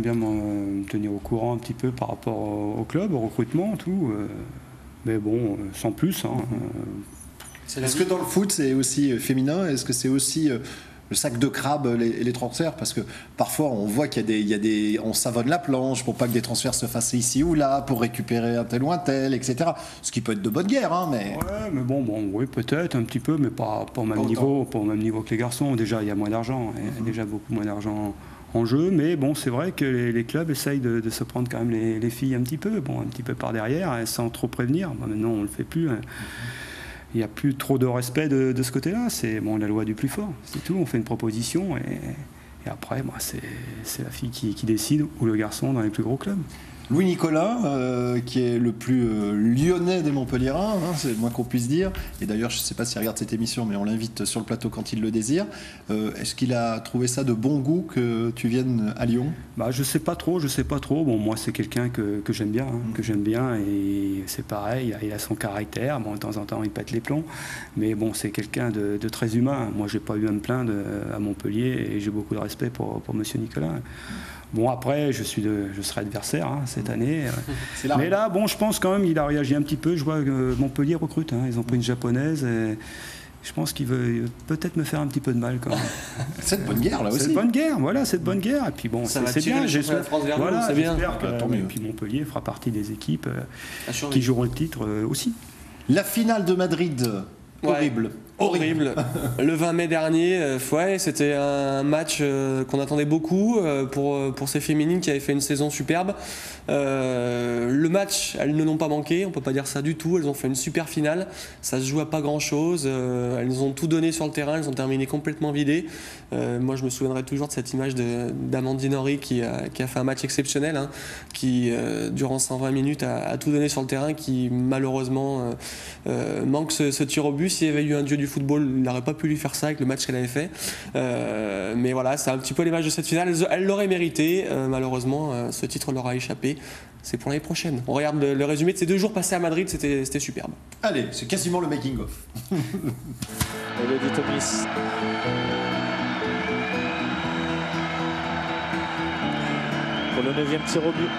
Bien me tenir au courant un petit peu par rapport au club, au recrutement, tout. Mais bon, sans plus. Hein. Est-ce que dans le foot, c'est aussi féminin? Est-ce que c'est aussi le sac de crabe, les transferts? Parce que parfois, on voit on savonne la planche pour pas que des transferts se fassent ici ou là, pour récupérer un tel ou un tel, etc. Ce qui peut être de bonne guerre, hein, mais... Ouais, mais bon, oui, peut-être un petit peu, mais pas au même niveau que les garçons. Déjà, il y a moins d'argent. Il y a déjà beaucoup moins d'argent en jeu, mais bon, c'est vrai que les clubs essayent de se prendre quand même les filles un petit peu par derrière, sans trop prévenir. Bon, maintenant, on ne le fait plus. Il n'y a plus trop de respect de ce côté-là. C'est la loi du plus fort, c'est tout. On fait une proposition et après, c'est la fille qui décide, ou le garçon dans les plus gros clubs. Louis Nicolin, qui est le plus lyonnais des Montpelliérains, hein, c'est le moins qu'on puisse dire. Et d'ailleurs, je ne sais pas s'il regarde cette émission, mais on l'invite sur le plateau quand il le désire. Est-ce qu'il a trouvé ça de bon goût que tu viennes à Lyon? Je sais pas trop. Bon, moi, c'est quelqu'un que j'aime bien, et c'est pareil. Il a son caractère. Bon, de temps en temps, il pète les plombs, mais bon, c'est quelqu'un de très humain. Moi, j'ai pas eu à me plaindre à Montpellier, et j'ai beaucoup de respect pour Monsieur Nicolin. Bon, après, je serai adversaire cette année. Mais là, bon, je pense quand même qu'il a réagi un petit peu. Je vois que Montpellier recrute. Ils ont pris une japonaise. Et je pense qu'il veut peut-être me faire un petit peu de mal quand même. C'est de bonne guerre, là aussi. C'est de bonne guerre, voilà, c'est de bonne guerre. Et puis bon, c'est bien. J'espère que et puis Montpellier fera partie des équipes qui joueront le titre aussi. La finale de Madrid, horrible. Horrible. Le 20 mai dernier, c'était un match qu'on attendait beaucoup pour ces féminines qui avaient fait une saison superbe. Le match, elles ne l'ont pas manqué, on ne peut pas dire ça du tout. Elles ont fait une super finale, ça se joue à pas grand chose. Elles ont tout donné sur le terrain, elles ont terminé complètement vidées. Moi, je me souviendrai toujours de cette image d'Amandine Henry qui a fait un match exceptionnel, qui durant 120 minutes a tout donné sur le terrain, qui malheureusement manque ce tir au but. S'il y avait eu un dieu du football, il n'aurait pas pu lui faire ça avec le match qu'elle avait fait. Mais voilà, c'est un petit peu l'image de cette finale. Elle l'aurait mérité. Malheureusement, ce titre leur a échappé. C'est pour l'année prochaine. On regarde le résumé de ces 2 jours passés à Madrid, c'était superbe. Allez, c'est quasiment le making-of. Elodie Thomas. Pour le 9e tir au but.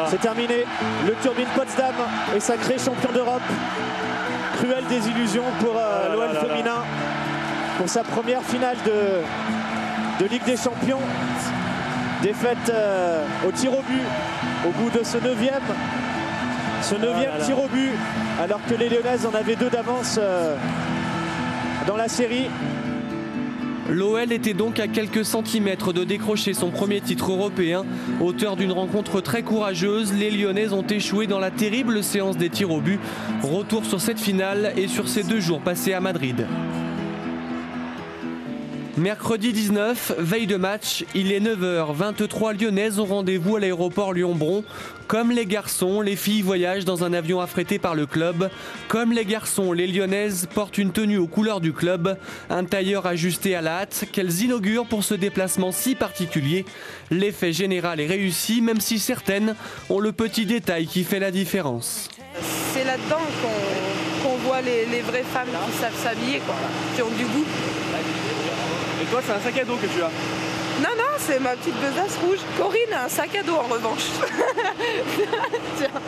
C'est terminé. Le Turbine Potsdam est sacré champion d'Europe. Cruelle désillusion pour l'OL féminin pour sa première finale de Ligue des Champions. Défaite au tir au but au bout de ce 9e tir au but, alors que les Lyonnaises en avaient 2 d'avance dans la série. L'OL était donc à quelques centimètres de décrocher son premier titre européen. Auteur d'une rencontre très courageuse, les Lyonnaises ont échoué dans la terrible séance des tirs au but. Retour sur cette finale et sur ces 2 jours passés à Madrid. Mercredi 19, veille de match, il est 9h. 23 Lyonnaises ont rendez-vous à l'aéroport Lyon-Bron. Comme les garçons, les filles voyagent dans un avion affrété par le club. Comme les garçons, les Lyonnaises portent une tenue aux couleurs du club, un tailleur ajusté à la hâte qu'elles inaugurent pour ce déplacement si particulier. L'effet général est réussi, même si certaines ont le petit détail qui fait la différence. C'est là-dedans qu'on voit les vraies femmes qui savent s'habiller, qui ont du goût. Et toi, c'est un sac à dos que tu as? Non, c'est ma petite besace rouge. Corinne a un sac à dos en revanche. Tiens.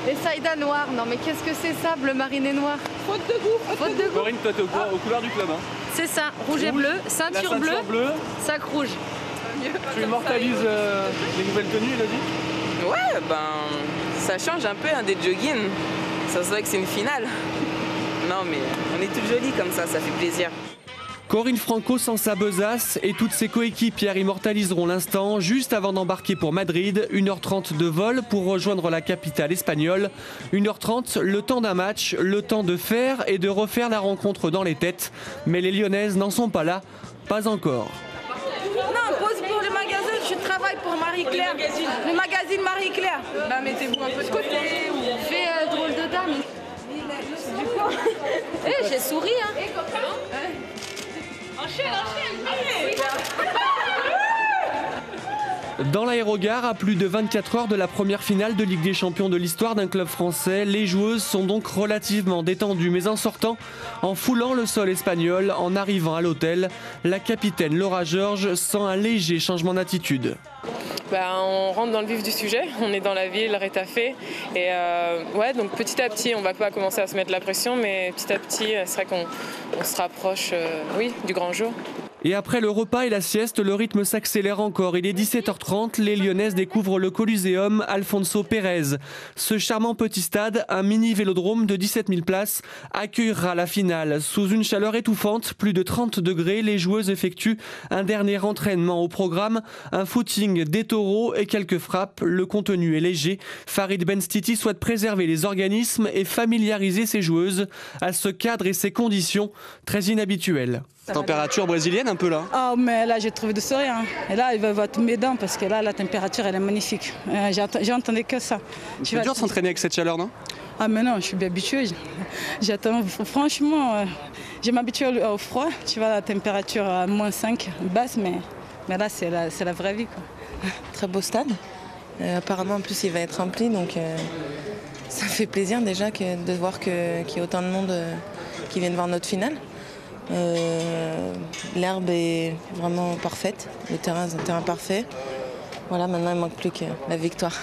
Et Saïda noir, non mais qu'est-ce que c'est ça, bleu marine et noir? Faute de goût. Corinne, toi t'es aux couleurs du club. C'est ça, rouge et bleu, ceinture bleue, sac rouge. Tu immortalises les nouvelles tenues, Elodie? Ouais, ça change un peu des joggings. Ça se voit que c'est une finale. Non mais on est toutes jolies comme ça fait plaisir. Corinne Franco sans sa besace et toutes ses coéquipières immortaliseront l'instant juste avant d'embarquer pour Madrid. 1h30 de vol pour rejoindre la capitale espagnole. 1h30, le temps d'un match, le temps de faire et de refaire la rencontre dans les têtes. Mais les Lyonnaises n'en sont pas là, pas encore. Non, pause pour le magasin, je travaille pour Marie-Claire. Le magazine Marie-Claire. Mettez-vous un peu de côté. Fais drôle de dame. J'ai souri, Enchaîne. Dans l'aérogare, à plus de 24 heures de la première finale de Ligue des Champions de l'histoire d'un club français, les joueuses sont donc relativement détendues. Mais en sortant, en foulant le sol espagnol, en arrivant à l'hôtel, la capitaine Laura Georges sent un léger changement d'attitude. On rentre dans le vif du sujet, on est dans la ville, Rétafé, et donc petit à petit, on va pas commencer à se mettre la pression, mais petit à petit, c'est vrai qu'on se rapproche du grand jour. Et après le repas et la sieste, le rythme s'accélère encore. Il est 17h30, les Lyonnaises découvrent le Coliseum Alfonso Pérez. Ce charmant petit stade, un mini vélodrome de 17 000 places, accueillera la finale. Sous une chaleur étouffante, plus de 30 degrés, les joueuses effectuent un dernier entraînement au programme, un footing des taureaux et quelques frappes. Le contenu est léger. Farid Benstiti souhaite préserver les organismes et familiariser ses joueuses à ce cadre et ces conditions très inhabituelles. Température brésilienne un peu là. Ah mais là j'ai trouvé de sourire. Hein. Et là il va tomber dedans parce que là la température elle est magnifique. J'ai entendu que ça. C'est dur de s'entraîner avec cette chaleur, non? Ah mais non, je suis bien habituée. J'attends franchement, je m'habitue au froid. Tu vois la température à -5 basse mais là c'est la vraie vie quoi. Très beau stade. Apparemment en plus il va être rempli donc ça fait plaisir déjà de voir qu'il y a autant de monde qui viennent voir notre finale. L'herbe est vraiment parfaite, le terrain est un terrain parfait. Voilà, maintenant il ne manque plus que la victoire.